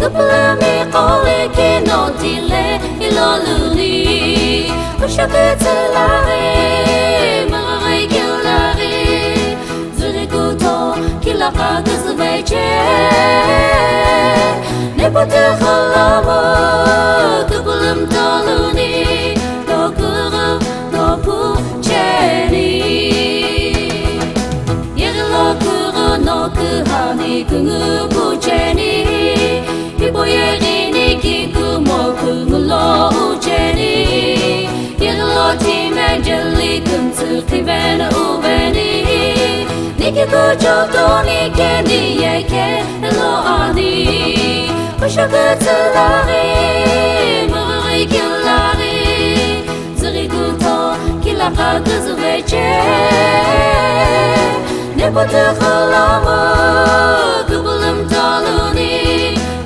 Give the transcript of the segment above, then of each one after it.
Gupulami qole ke notile iloluni Ushaketselare Marai kilare Zurikuto kilaka gazveche Nepote khalama Gupulam doluni Lokuru lopu cheni Yerlokuru nokuhani kungu pucheni Iboyerini kikumoku mulo ucheni Yerloti menjeli kuntu kivena uveni Nikikuchoto nikeni yeke elo ani Ushaketselare Marai kilare Zurikuto kilaka gazveche Nepote khalama Gupulam doluni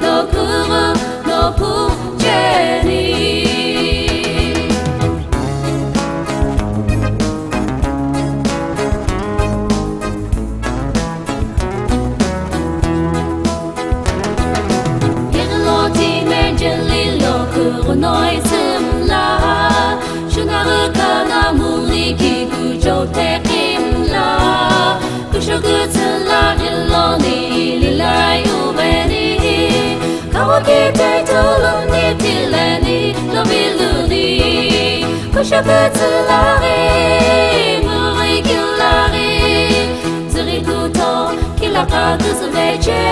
Lokuru lopu cheni Yerloti menjeli lokuru noisimla Shunaru kana muliki kujote kimla Kushukutula iloni lilai ubeni Kawakite tuluni tileni lobiluni Kushukutulare Marai kilare Zurikuto kilaka gazveche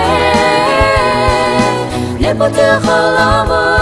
Nepote khalama